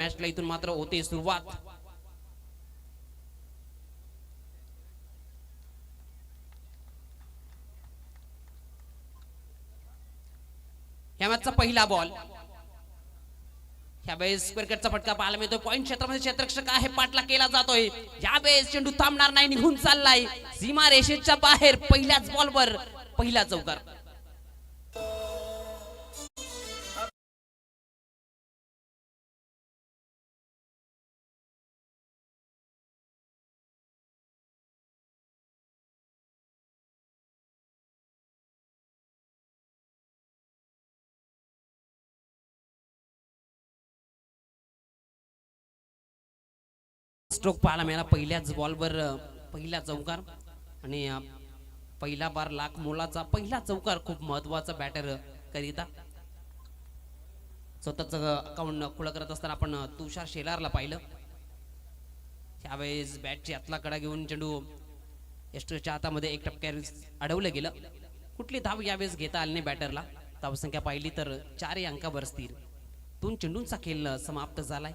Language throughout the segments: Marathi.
मॅचला इथून मात्र होते सुरुवात। या मॅचचा पहिला बॉल, यावेळेस क्रिकेटचा फटका पाहायला मिळतोय। पॉइंट क्षेत्रामध्ये क्षेत्ररक्षक आहे, पाठला केला जातोय। यावेळेस चेंडू थांबणार नाही, निघून चाललाय सीमा रेषेच्या बाहेर। पहिल्याच बॉलवर पहिला चौकार। स्ट्रोक पाहायला मिळाला पहिल्याच बॉलवर पहिला चौकार। आणि पहिला बार लाख मोलाचा पहिला चौकार, खूप महत्वाचा बॅटर करिता। स्वतःच अकाउंट खुलं करत असताना आपण तुषार शेलारला पाहिलं। त्यावेळेस बॅटची आतला कडा घेऊन चेंडू यष्टीच्या हातामध्ये एक टप्प्यावर अडवलं गेलं। कुठली धाव यावेळेस घेता आली नाही बॅटरला। धावसंख्या पाहिली तर 4 अंकावर स्थिर। 2 चेंडूंचा खेळ समाप्त झालाय।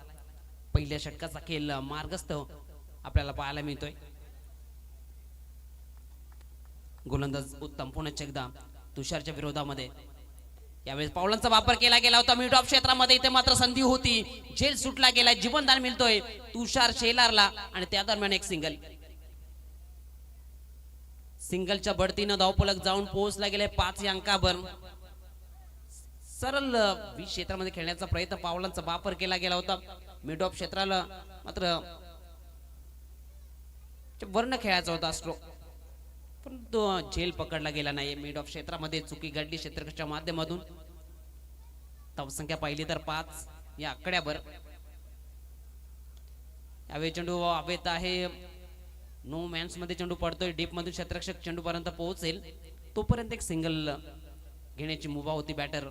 पहिल्या षटकाचा खेळ मार्गस्थ आपल्याला पाहायला मिळतोय। गोलंदाज उत्तम पुन्हा एकदा तुषारच्या विरोधामध्ये। यावेळेस पावलांचा वापर केला गेला होता मिड ऑफ क्षेत्रामध्ये। इथे मात्र संधी होती, झेल सुटला गेला, जीवनदान मिळतोय तुषार शेलारला। आणि त्या दरम्यान एक सिंगल, सिंगलच्या बढतीनं धावफलक जाऊन पोहोचला गेले 5 अंकावर। सरळ वी क्षेत्रामध्ये खेळण्याचा प्रयत्न, पावलांचा वापर केला गेला होता। मिड ऑफ क्षेत्राला मात्र वर्ण खेळायचा होता स्ट्रोक, परंतु झेल पकडला गेला नाही। मिड ऑफ क्षेत्रामध्ये चुकी घडली क्षेत्ररक्षकाच्या माध्यमातून। धावसंख्या पाहिली तर 5 या आकड्यावर। यावेळी चेंडू हवेत आहे, नो मॅन्स मध्ये चेंडू पडतोय। डीप मधून क्षेत्ररक्षक चेंडू पर्यंत पोहोचेल तोपर्यंत एक सिंगल घेण्याची मुभा होती बॅटर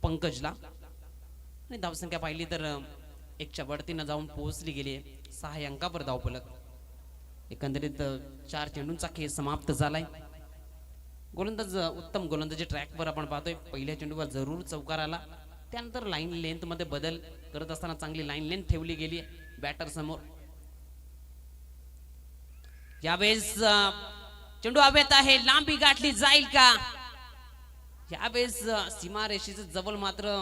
पंकजला। आणि धावसंख्या पाहिली तर 1च्या बढतीनं जाऊन पोहोचली गेली 6 अंकावर धावफलक। एकंदरीत 4 चेंडूंचा खेळ समाप्त झालाय। गोलंदाज उत्तम गोलंदाजी ट्रॅकवर आपण पाहतोय। पहिल्या चेंडूवर जरूर चौकार आला, त्यानंतर लाईन लेंथ मध्ये बदल करत असताना चांगली लाईन लेंथ ठेवली गेली बॅटर समोर। यावेळेस चेंडू हवेत आहे, लांबी गाठली जाईल का? यावेळेस सीमा रेषेच्या जवळ मात्र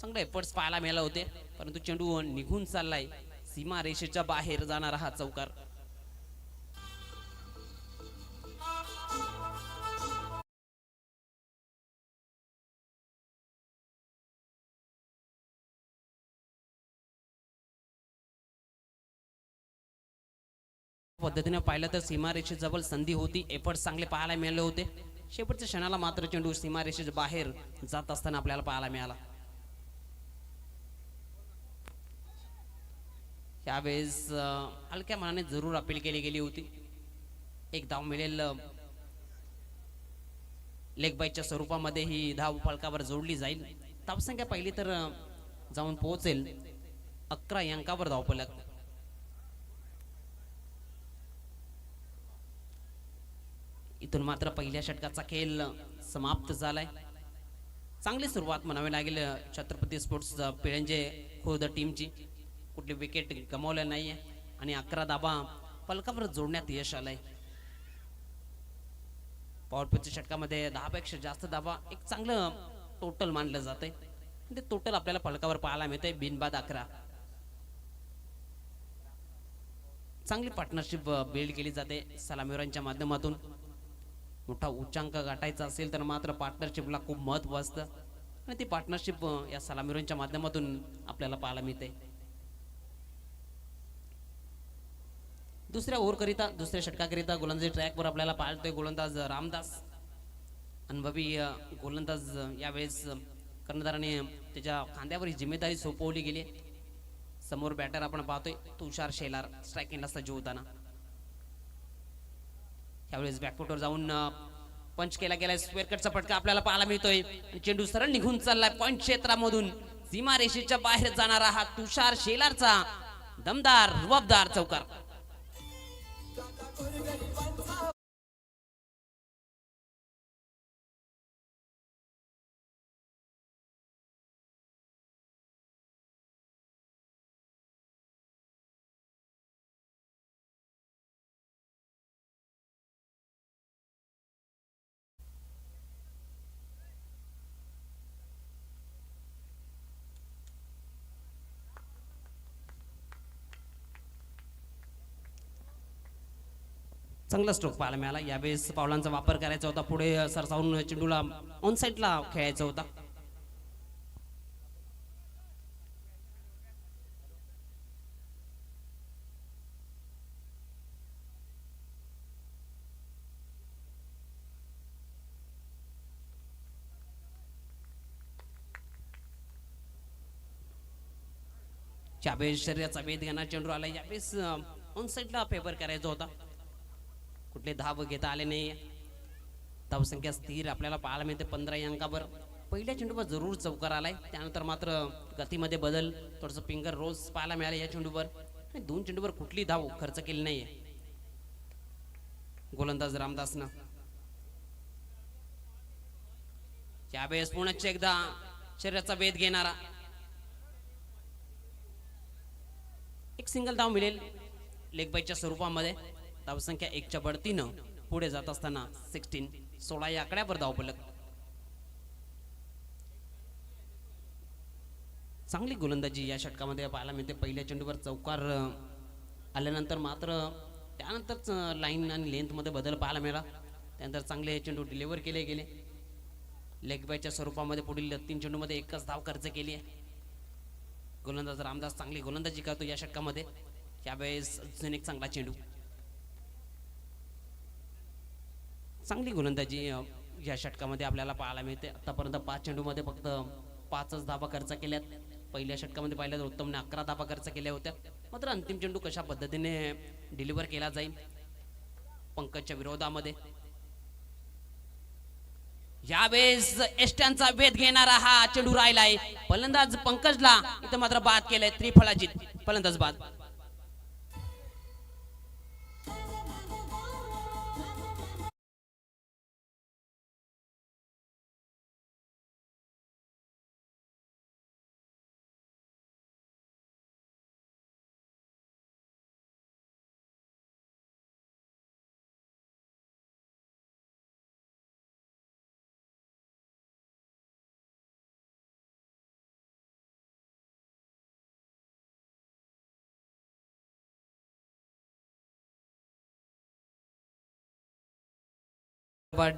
चांगले एफर्ट्स पाहायला मिळाले होते, परंतु चेंडू निघून चाललाय सीमा रेषेच्या बाहेर जाणारा हा चौकार। पद्धतीने पाहिलं तर सीमा रेषेजवळ संधी होती, एफर्ट्स चांगले पाहायला मिळाले होते। शेवटच्या क्षणाला मात्र चेंडू सीमा रेषेच्या बाहेर जात असताना आपल्याला पाहायला मिळाला। यावेळेस हलक्या मनाने जरूर अपील केली गेली होती। एक धाव मिळेल, लेग बाईच्या स्वरूपामध्ये ही धाव फलकावर जोडली जाईल। धावसंख्या पाहिली तर जाऊन पोहोचेल 11 अंकावर धावफलक। इथून मात्र पहिल्या षटकाचा खेळ समाप्त झालाय। चांगली सुरुवात म्हणावी लागेल छत्रपती स्पोर्ट्स पिळंजे खुर्द टीमची। कुठली विकेट गमावल्या नाहीये आणि 11 धावा फलकावर जोडण्यात यश आलंय। पॉवर प्लेच्या षटकामध्ये 10 पेक्षा जास्त धावा एक चांगलं टोटल मानलं जातंय। ते टोटल आपल्याला फलकावर पाहायला मिळतंय बिनबाद 11। चांगली पार्टनरशिप बिल्ड केली जाते सलामीवीरांच्या माध्यमातून। मोठा उच्चांक गाठायचा असेल तर मात्र पार्टनरशिपला खूप महत्व असतं, आणि ती पार्टनरशिप या सलामीवीरांच्या माध्यमातून आपल्याला पाहायला मिळते। दुसऱ्या ओव्हरकरिता, दुसऱ्या षटकाकरिता गोलंदाजी ट्रॅकवर आपल्याला पाहतोय गोलंदाज रामदास, अनुभवी गोलंदाज। यावेळेस कर्णधाराने त्याच्या खांद्यावर ही जिम्मेदारी सोपवली गेली। समोर बॅटर आपण पाहतोय तुषार शेलार, स्ट्रायकिंगला सज्ज होताना। यावेळेस बॅकफुटवर जाऊन पंच केला गेलाय, स्क्वेअर कटचा फटका आपल्याला पाहायला मिळतोय। चेंडू सरळ निघून चाललाय पॉइंट क्षेत्रामधून। सीमा रेषेच्या बाहेर जाणारा हा तुषार शेलारचा दमदार रुबाबदार चौकार। चांगला स्ट्रोक पाहायला मिळाला. यावेळेस पावलांचा वापर करायचा होता, पुढे सरसावून चेंडूला ऑन साईडला खेळायचा होता. यावेळेस शरीराचा वेध घेणार चेंडू आला. यावेळेस ऑन साईडला फेवर करायचा होता, कुठले धाव घेता आले नाही. धावसंख्या स्थिर आपल्याला पाहायला मिळते 15 अंकावर. पहिल्या चेंडूवर जरूर चौकार आलाय, त्यानंतर मात्र गतीमध्ये बदल, थोडंसं फिंगर रोज पाहायला मिळाले या चेंडूवर. आणि 2 चेंडूवर कुठली धाव खर्च केली नाहीये गोलंदाज रामदासनं. यावेळेस पुन्हा एकदा शरीराचा वेध घेणारा एक सिंगल धाव मिळेल लेग बाईच्या स्वरूपामध्ये. धावसंख्या 1च्या बढतीनं पुढे जात असताना 16 या आकड्यावर धाव फलक. चांगली गोलंदाजी या षटकामध्ये पाहायला मिळते. पहिल्या चेंडूवर चौकार आल्यानंतर मात्र त्यानंतरच लाईन आणि लेंथमध्ये बदल पाहायला मिळाला. त्यानंतर चांगले चेंडू डिलिव्हर केले गेले लेग बायच्या स्वरूपामध्ये. पुढील 3 चेंडूमध्ये एकच धाव खर्च केली आहे. गोलंदाज रामदास चांगली गोलंदाजी करतो या षटकामध्ये. यावेळेस अजून एक चांगला चेंडू. चांगली गोलंदाजी या षटकामध्ये आपल्याला पाहायला मिळते. आतापर्यंत 5 चेंडूमध्ये फक्त 5च धावा खर्च केल्यात. पहिल्या षटकामध्ये पाहिलं तर उत्तमने 11 धावा खर्च केल्या होत्या. मात्र अंतिम चेंडू कशा पद्धतीने डिलिव्हर केला जाईल पंकजच्या विरोधामध्ये. यावेळेस एष्ट्यांचा वेध घेणारा हा चेंडू राहिलाय. फलंदाज पंकजला इथं मात्र बाद केलंय. त्रिफळाजीत फलंदाज बाद.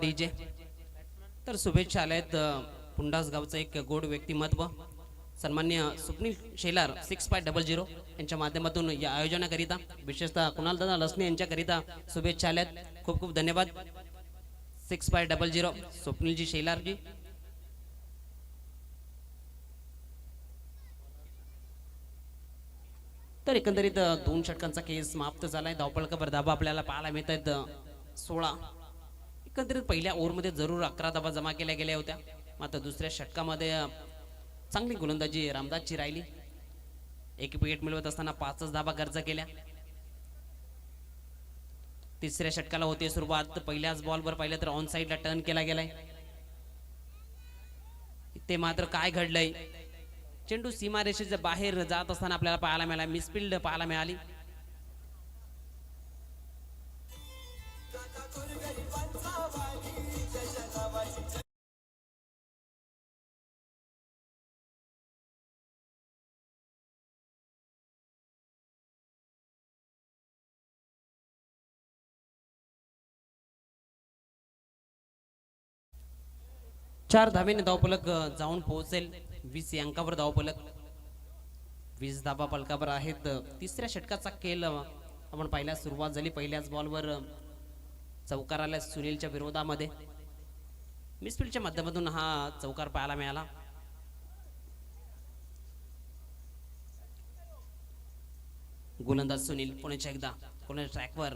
डीजे तर शुभेच्छा आल्यात. पुंडास गावचं एक गोड व्यक्तिमत्व सन्मान्य स्वप्नील शेलार 6500 यांच्या माध्यमातून या आयोजनाकरिता विशेषतः कुणाल दादा लसने यांच्याकरिता शुभेच्छा आल्यात. खूप खूप धन्यवाद 6500 स्वप्नीलजी शेलारजी. तर एकंदरीत 2 षटकांचा खेळ समाप्त झालाय. धावपळकावर धाबा आपल्याला पाहायला मिळत आहेत 16. एकंदरीत पहिल्या ओव्हरमध्ये जरूर 11 धावा जमा केल्या गेल्या होत्या. मात्र दुसऱ्या षटकामध्ये चांगली गोलंदाजी रामदासची राहिली. एक विकेट मिळवत असताना 5च धावा खर्च केल्या. तिसऱ्या षटकाला होती सुरुवात. पहिल्याच बॉलवर पाहिलं तर ऑन साईडला टर्न केला गेलाय. ते मात्र काय घडलंय, चेंडू सीमारेषेच्या बाहेर जात असताना आपल्याला पाहायला मिळाला. मिसफिल्ड पाहायला मिळाली. चार धावेने धावफलक जाऊन पोहोचेल 20 अंकावर धावफलक. 20 धाबा फलकावर आहेत. तिसऱ्या षटकाचा खेळ आपण पाहिला. सुरुवात झाली पहिल्याच बॉलवर चौकार आला सुनीलच्या विरोधामध्ये. मिसफिल्डच्या माध्यमातून हा चौकार पाहायला मिळाला. गोलंदाज सुनील पुण्याच्या एकदा पुणे ट्रॅकवर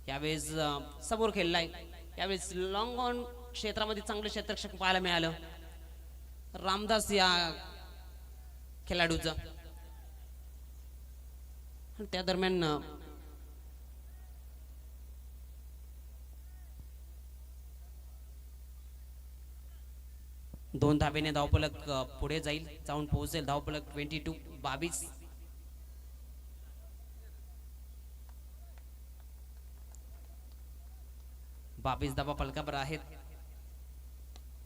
यावेळेस समोर खेळलाय. यावेळेस लॉंग ऑन क्षेत्रामध्ये चांगलं क्षेत्ररक्षक पाहायला मिळालं रामदास या खेळाडूचं. त्या दरम्यान दोन धावेने धावफलक पुढे जाईल, जाऊन पोहोचेल. धावफलक 22 22 धावा फलकावर आहेत.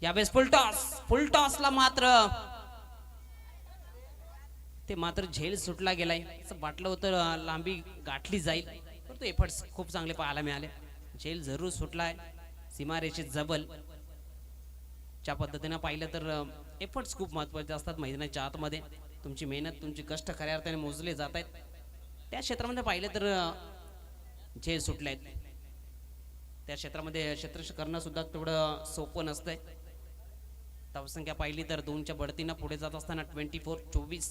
यावेळेस फुल टॉसला मात्र ते मात्र झेल सुटला गेलाय. असं वाटलं होतं लांबी गाठली जाईल, परंतु एफर्ट्स खूप चांगले पाहायला मिळाले. झेल जरूर सुटलाय, सीमारेषेत जबल. ज्या पद्धतीने पाहिलं तर एफर्ट्स खूप महत्त्वाचे असतात मैदानाच्या आतमध्ये. तुमची मेहनत, तुमची कष्ट खऱ्या अर्थाने मोजले जात आहेत. त्या क्षेत्रामध्ये पाहिलं तर झेल सुटले आहेत. त्या क्षेत्रामध्ये क्षेत्ररक्षण करणं सुद्धा तेवढं सोपं नसतंय. धावसंख्या पाहिली तर 2च्या बढतीनं पुढे जात असताना 24-24.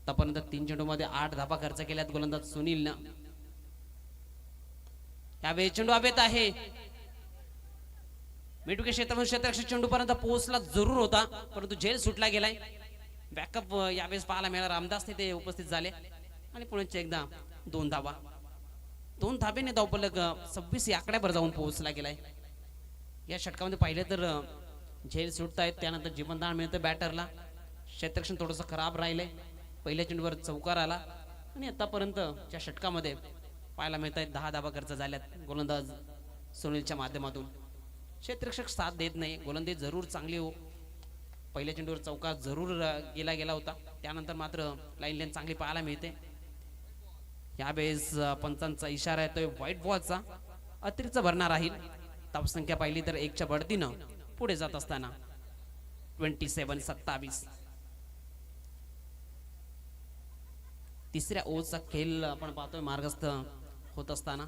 आतापर्यंत 3 चेंडूमध्ये 8 धाबा खर्च केल्यात गोलंदाज सुनीलनं. यावेळी चेंडू हवेत आहे. मेटुके क्षेत्रामध्ये क्षेत्ररक्षक चेंडूपर्यंत पोहोचला जरूर होता, परंतु झेल सुटला गेलाय. बॅकअप यावेळेस पाहायला मिळाला. रामदास तिथे उपस्थित झाले आणि पुन्हा एकदा 2 धाबा. 2 धाब्याने धावफलक 26 या आकड्यावर जाऊन पोहोचला गेलाय. या षटकामध्ये पाहिलं तर झेल सुटतायत, त्यानंतर जीवनदान मिळतं बॅटरला. क्षेत्ररक्षण थोडंसं खराब राहिलंय. पहिल्या चेंडूवर चौकार आला आणि आतापर्यंत या षटकामध्ये पाहायला मिळत आहेत 10 धाबा खर्च झाल्यात गोलंदाज सुनीलच्या माध्यमातून. क्षेत्ररक्षक साथ देत नाही. गोलंदाजी जरूर चांगली हो. पहिल्या चेंडूवर चौकार जरूर गेला होता, त्यानंतर मात्र लाईन लेन चांगली पाहायला मिळते. यावेळेस पंचांचा इशारा येतोय व्हाईट बॉलचा. अतिरिक्त भरणार राहील. धावसंख्या पाहिली तर 1च्या बढतीनं पुढे जात असताना 27-27. तिसऱ्या ओव्हरचा खेळ आपण पाहतोय मार्गस्थ होत असताना.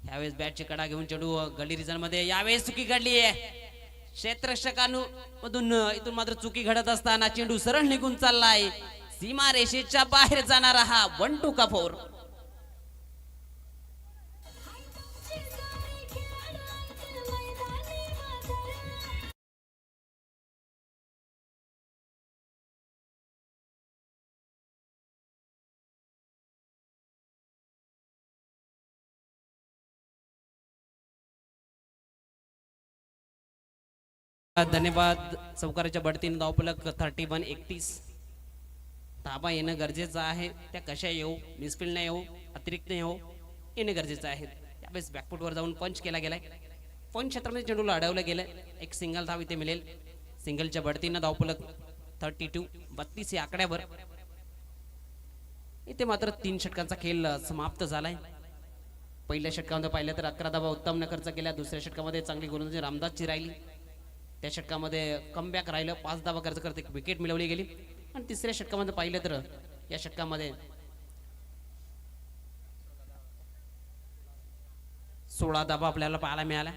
यावेळेस बॅटची कडा घेऊन चेंडू गडी रिझन मध्ये. यावेळेस चुकी घडली आहे क्षेत्ररक्षकांमधून. इथून मात्र चुकी घडत असताना चेंडू सरळ निघून चाललाय. सीमा रेषेच्या बाहेर जाणारा हा 1-2 का 4. धन्यवाद. चौकाराच्या बढतीने धावफलक 31-31. धाबा येणं गरजेचं आहे. त्या कशा येऊ, मिसफिल्ड नाही येऊ, अतिरिक्त नाही येऊ, येणं गरजेचं आहे. त्यावेळेस बॅकफुटवर जाऊन पंच केला गेलाय. पंच क्षेत्रामध्ये चेंडूला अडवलं गेलंय. एक सिंगल धाव इथे मिळेल. सिंगलच्या बढतीनं धावफलक 32 या आकड्यावर. इथे मात्र 3 षटकांचा खेळ समाप्त झालाय. पहिल्या षटकामध्ये पाहिलं तर 11 धावा उत्तम न खर्च केल्या. दुसऱ्या षटकामध्ये चांगली गोलंदाजी रामदासची राहिली. त्या षटकामध्ये कमबॅक राहिलं. 5 धावा खर्च करत एक विकेट मिळवली गेली. आणि तिसऱ्या षटकामध्ये पाहिलं तर या षटकामध्ये 16 धावा आपल्याला पाहायला मिळाला.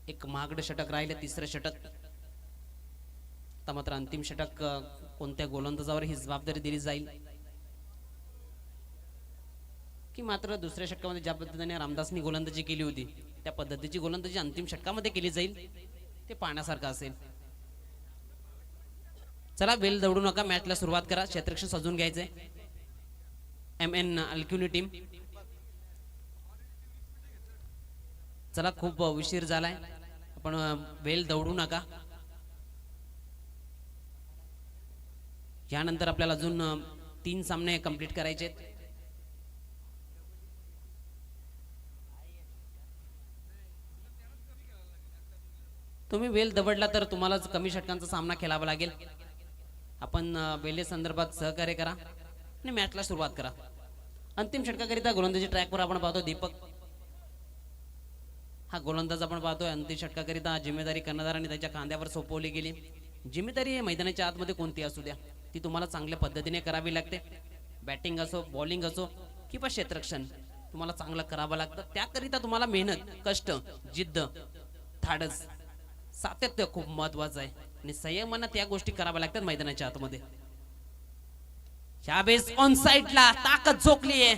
एक महागडं षटक राहिलं तिसरं षटक. आता मात्र अंतिम षटक कोणत्या गोलंदाजावर ही जबाबदारी दिली जाईल की मात्र दुसऱ्या षटकामध्ये ज्या पद्धतीने रामदासनी गोलंदाजी केली होती त्या पद्धतीची गोलंदाजी अंतिम षटकामध्ये केली जाईल ते पाहण्यासारखं असेल. चला वेल दौडू नका, मॅचला सुरुवात करा. क्षेत्ररक्षण सजून घ्यायचंय. MN अल्क्युनी टीम. चला खूप उशीर झालाय, आपण वेल दौडू नका. यानंतर आपल्याला अजून 3 सामने कंप्लीट करायचे आहेत. तुम्ही वेल दबडला तर तुम्हालाच कमी षटकांचा सामना खेळावा लागेल. आपण वेले संदर्भात सहकार्य करा आणि मॅचला सुरुवात करा. अंतिम षटकाकरिता गोलंदाजी ट्रॅकवर आपण पाहतो दीपक हा गोलंदाज आपण पाहतोय. अंतिम षटकाकरिता जिम्मेदारी कर्णधारांनी त्याच्या खांद्यावर सोपवली गेली. जिम्मेदारी हे मैदानाच्या आतमध्ये कोणती असू द्या ती तुम्हाला चांगल्या पद्धतीने करावी लागते. बॅटिंग असो, बॉलिंग असो किंवा क्षेत्ररक्षण तुम्हाला चांगलं करावं लागतं. त्याकरिता तुम्हाला मेहनत, कष्ट, जिद्द, धाडस, सातत्य खूप महत्वाचं आहे आणि संयमानं त्या गोष्टी कराव्या लागतात मैदानाच्या आतमध्ये. यावेळेस ऑन साइडला ताकद झोकली आहे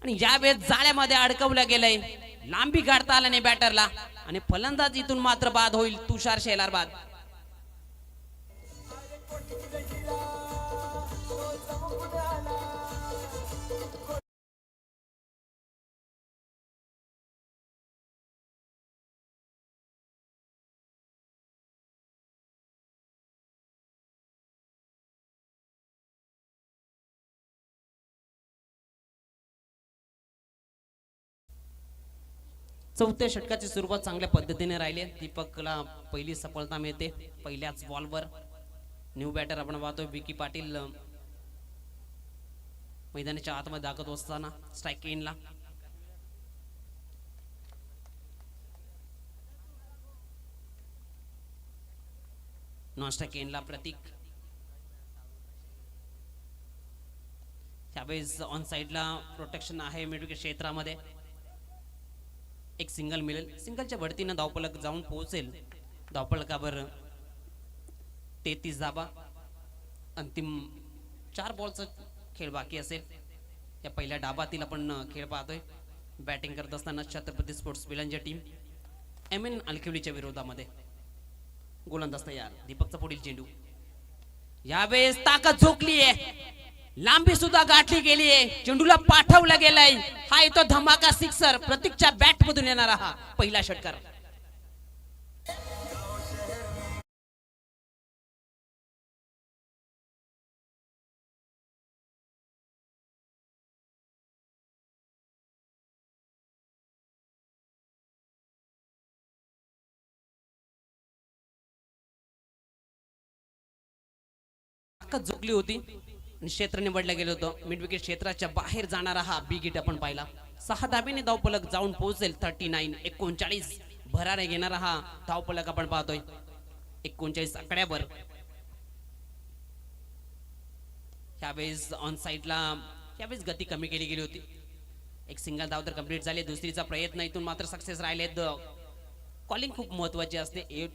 आणि यावेळेस जाळ्यामध्ये अडकवलं गेलंय. लांबी गाडता आला नाही बॅटरला आणि फलंदाज इथून मात्र बाद होईल. तुषार शेलार बाद. चौथ्या षटकाची सुरुवात चांगल्या पद्धतीने राहिली. दीपकला पहिली सफलता मिळते पहिल्याच बॉलवर. न्यू बॅटर आपण पाहतोय विकी पाटील मैदानाच्या आतमध्ये दाखवत असताना स्ट्राईक इनला नॉन स्ट्राईक इनला प्रतीक. त्यावेळेस ऑन साइडला प्रोटेक्शन आहे मिड विकेट क्षेत्रामध्ये. एक सिंगल मिळेल. सिंगलच्या भडतीनं धावफलक जाऊन पोहोचेल. धावफलकावर 33 धाबा. अंतिम 4 बॉलचा खेळ बाकी असेल. या पहिल्या डाबातील आपण खेळ पाहतोय. बॅटिंग करत असताना छत्रपती स्पोर्ट्स विलंज टीम MN अलकिवलीच्या विरोधामध्ये. गोलंदाज तयार. दीपकचा पुढील चेंडू. यावेळेस ताकद झोकली आहे. लांबी सुद्धा गाठली गेली आहे. चेंडूला पाठवला गेलाय. हा येतो धमाका सिक्सर. प्रतीकच्या बॅट मधून येणारा हा पहिला षटकार. झोकली होती आणि क्षेत्र निवडलं गेलं होतं. मिड विकेट क्षेत्राच्या बाहेर जाणारा हा बिग हिट आपण पाहिला. 6 धाब्याने धावफलक जाऊन पोहोचेल. 39 भरारे घेणारा हा धावफलक आपण पाहतोय. 39 आकड्यावर. यावेळेस ऑन साइडला यावेळेस गती कमी केली गेली होती. एक सिंगल धाव तर कंप्लीट झाली. दुसरीचा प्रयत्न इथून मात्र सक्सेस राहिलेत. कॉलिंग खूप महत्वाची असते.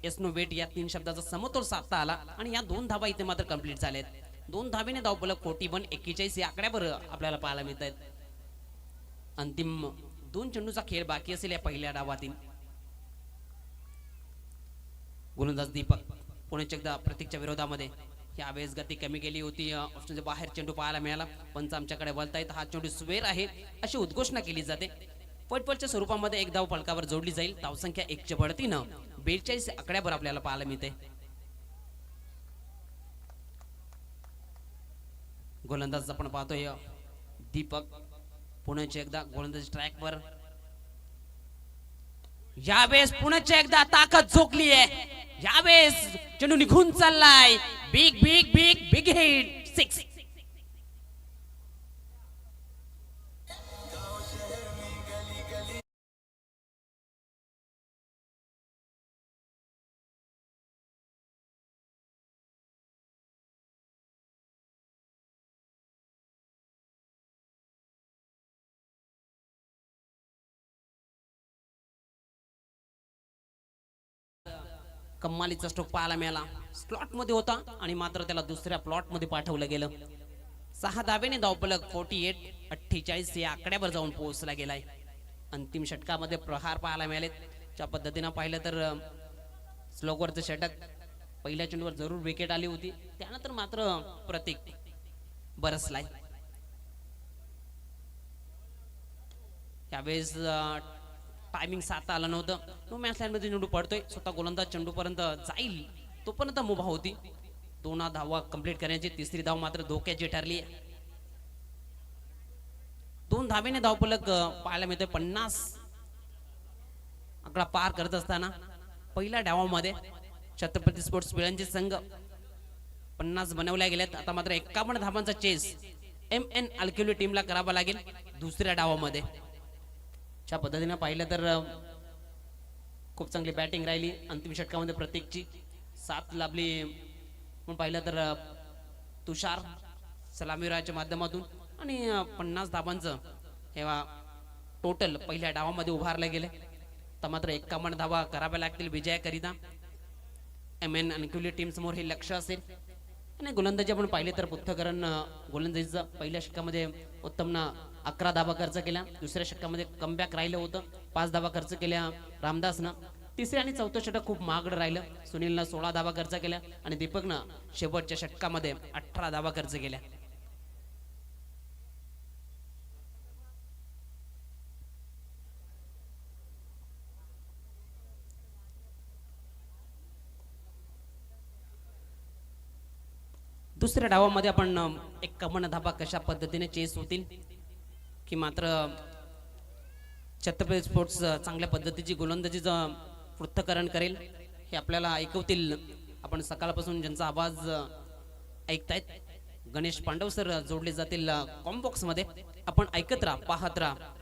एस नो वेट या 3 शब्दाचा समतोल साधता आला आणि या 2 धावा इथे मात्र कंप्लीट झालेत. 2 धावेने धावफलक 41 या आकड्यावर आपल्याला पाहायला मिळत आहेत. अंतिम 2 चेंडूचा खेळ बाकी असेल या पहिल्या डावातील. गोलंदाज दीपक पुणे एकदा प्रतीकच्या विरोधामध्ये. यावेळेस गती कमी केली होती. ऑप्शनच्या बाहेर चेंडू पाहायला मिळाला. पंच आमच्याकडे बोलतायत हा चेंडू स्वेर आहे अशी उद्घोषणा केली जाते. फटफटच्या स्वरूपामध्ये एक धाव फलकावर जोडली जाईल. धावसंख्या 1च्या बढतीनं 42 आकड्यावर आपल्याला पाहायला मिळते. गोलंदाज आपण पाहतोय दीपक. पुण्याच्या एकदा गोलंदाज ट्रॅकवर. यावेळेस पुण्याच्या एकदा ताकद झोकली आहे. यावेळेस चेंडू निघून चाललाय. Big big big big hit 6. कम्मालीचा स्ट्रोक पाहायला मिळाला. स्लॉट मध्ये होता आणि मात्र त्याला दुसऱ्या प्लॉट मध्ये पाठवलं गेलं. 6 धाब्याने धावफलक 48 या आकड्यावर जाऊन पोहोचला गेलाय. अंतिम षटकामध्ये प्रहार पाहायला मिळाले. ज्या पद्धतीनं पाहिलं तर स्लोकवरचं षटक पहिल्या चेंडूवर जरूर विकेट आली होती. त्यानंतर मात्र प्रतीक बरसलाय. यावेळेस टायमिंग साधता आलं नव्हतं. नो मॅच लाईन मध्ये चेंडू पडतोय. स्वतः गोलंदाज चेंडू पर्यंत जाईल तोपर्यंत मुभा होती. 2 धावा कंप्लीट करण्याची. तिसरी धाव मात्र धोक्याची ठरली. 2 धावेने धावफलक पाहायला मिळतोय. 50 आकडा पार करत असताना पहिल्या डावामध्ये छत्रपती स्पोर्ट्स विलंज संघ 50 बनवल्या गेल्यात. आता मात्र 51 धावांचा चेस MN अलकिवली टीमला करावा लागेल दुसऱ्या डावामध्ये. च्या पद्धतीने पाहिलं तर खूप चांगली बॅटिंग राहिली. अंतिम षटकामध्ये प्रत्येकची 7 लाभली. पण पाहिलं तर तुषार सलामीराच्या माध्यमातून आणि 50 धावांचं हे टोटल पहिल्या डावामध्ये उभारले गेले. तर मात्र 51 धावा कराव्या लागतील विजयाकरिता. MN अलकिवली टीम समोर हे लक्ष असेल. आणि गोलंदाजी आपण पाहिले तर पुथ्थकरण गोलंदाजीचा पहिल्या षटकामध्ये उत्तमना 11 धावा खर्च केल्या. दुसऱ्या षटकामध्ये कमबॅक राहिलं होतं. 5 धावा खर्च केल्या रामदासनं. तिसऱ्या आणि चौथं षटक खूप महागडं राहिलं. सुनीलनं 16 धावा खर्च केल्या आणि दीपकनं शेवटच्या षटकामध्ये 18 धावा खर्च केल्या. दुसऱ्या डावामध्ये आपण 51 धाबा कशा पद्धतीने चेस होतील की मात्र छत्रपती स्पोर्ट्स चांगल्या पद्धतीची गोलंदाजीचं पृथक्करण करेल हे आपल्याला ऐकवतील. आपण सकाळपासून ज्यांचा आवाज ऐकतायत गणेश पांडव सर जोडले जातील कॉम्बॉक्स मध्ये. आपण ऐकत राहा, पाहत राहा.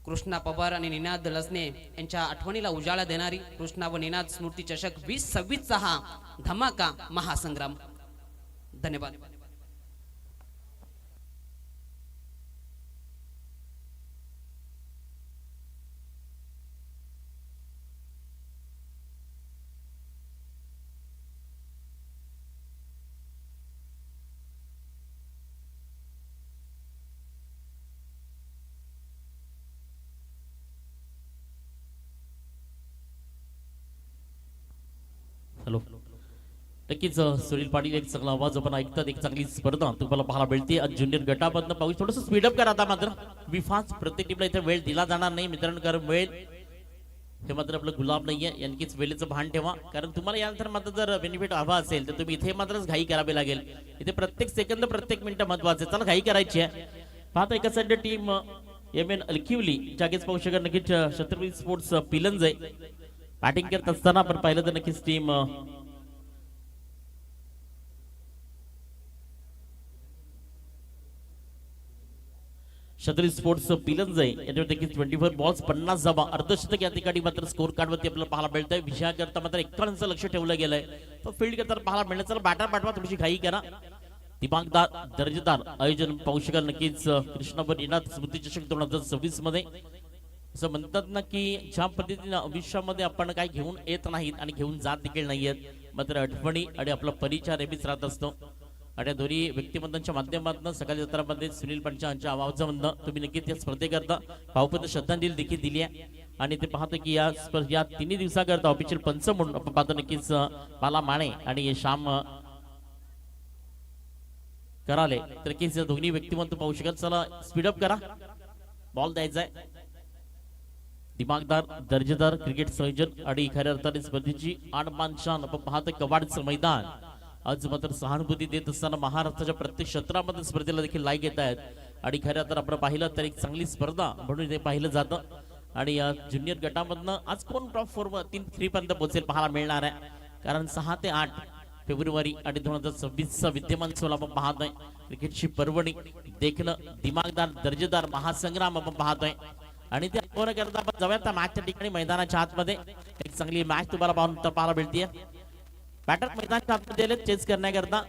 कृष्णा पवार आणि निनाद लसने यांच्या आठवणीला उजाळा देणारी कृष्णा व निनाद स्मृती चषक 2026 चा हा धमाका महासंग्राम. धन्यवाद. हॅलो. नक्कीच सुनील पाटील एक चांगला आवाज आपण ऐकतात. एक चांगली स्पर्धा तुम्हाला पाहायला मिळते आज ज्युनियर गटामधनं. पाहू थोडंसं स्पीडअप करा आता. मात्र बी फास्ट प्रत्येक टीमला इथे वेळ दिला जाणार नाही मित्रांनो, कारण वेळ हे मात्र आपलं गुलाब नाहीये. यांकीच वेळेचं भान ठेवा, कारण तुम्हाला यानंतर मात्र जर बेनिफिट हवा असेल तर तुम्ही इथे मात्रच घाई करावी लागेल. इथे प्रत्येक सेकंद प्रत्येक मिनिट महत्वाचे. चला घाई करायची आहे. पाहता एका साईड टीम एम अलकिवली जागेच पाहू शकत. नक्कीच छत्रपती स्पोर्ट्स पिलंज आहे बॅटिंग करत असताना आपण पाहिलं तर नक्कीच टीम छत्री स्पोर्ट्स पिलंज आहे. याच्यावर देखील 24 बॉल्स 50 धावा अर्धशतक या ठिकाणी मात्र स्कोर कार्ड वरती आपल्याला पाहायला मिळतंय. विजयाकरता मात्र 51 लक्ष ठेवलं गेलंय. तो फील्ड करताना पाहायला मिळणार. चला बॅटर पाठवा, थोडीशी घाई करा. दिमागदार दर्जेदार आयोजन पाहू शकाल. नक्कीच कृष्णावर निनाद स्मृती चषक 2026 मध्ये असं म्हणतात ना की ज्या पद्धतीने आयुष्यामध्ये आपण काय घेऊन येत नाहीत आणि घेऊन जात देखील नाहीयेत, मात्र आठवणी आणि आपला परिचय नेहमीच राहत असतो. आणि या दोन्ही व्यक्तिमत्वांच्या माध्यमातून सकाळी जत्रामध्ये सुनील पंचांच्या आवाजामधनं तुम्ही नक्कीच या स्पर्धेकरता भावपूर्ण श्रद्धांजली देखील दिली आहे. आणि ते पाहतो की या तिन्ही दिवसाकरता ऑफिशियल पंच म्हणून आपण पाहतो नक्कीच बाला माने आणि श्याम कराले. तर नक्कीच दोन्ही व्यक्तिमत्व पाहू शकाल. चला स्पीडअप करा, बॉल द्यायचा आहे. दिमागदार दर्जेदार क्रिकेट संयोजन आणि खऱ्या अर्थाने स्पर्धेची आणबान शान आपण पाहतो. कवाडचं मैदान आज मात्र सहानुभूती देत असताना महाराष्ट्राच्या प्रत्येक क्षेत्रामध्ये स्पर्धेला देखील लाईक येत आहेत. आणि खऱ्या तर आपण पाहिलं तर एक चांगली स्पर्धा म्हणून ते पाहिलं जातं. आणि या ज्युनियर गटामधनं आज कोण टॉप 4 वर 3 पर्यंत पोहोचेल पाहायला मिळणार आहे. कारण 6 ते 8 फेब्रुवारी आणि 2026 विद्यमान सोला आपण पाहतोय. क्रिकेटची पर्वणी देखणं दिमागदार दर्जेदार महासंग्राम आपण पाहतोय. आणि ते करता आपण जाऊया त्या मॅचच्या ठिकाणी मैदानाच्या आतमध्ये. एक चांगली मॅच तुम्हाला पाहायला मिळते. बॅटर मैदानाच्या आतमध्ये चेस करण्याकरता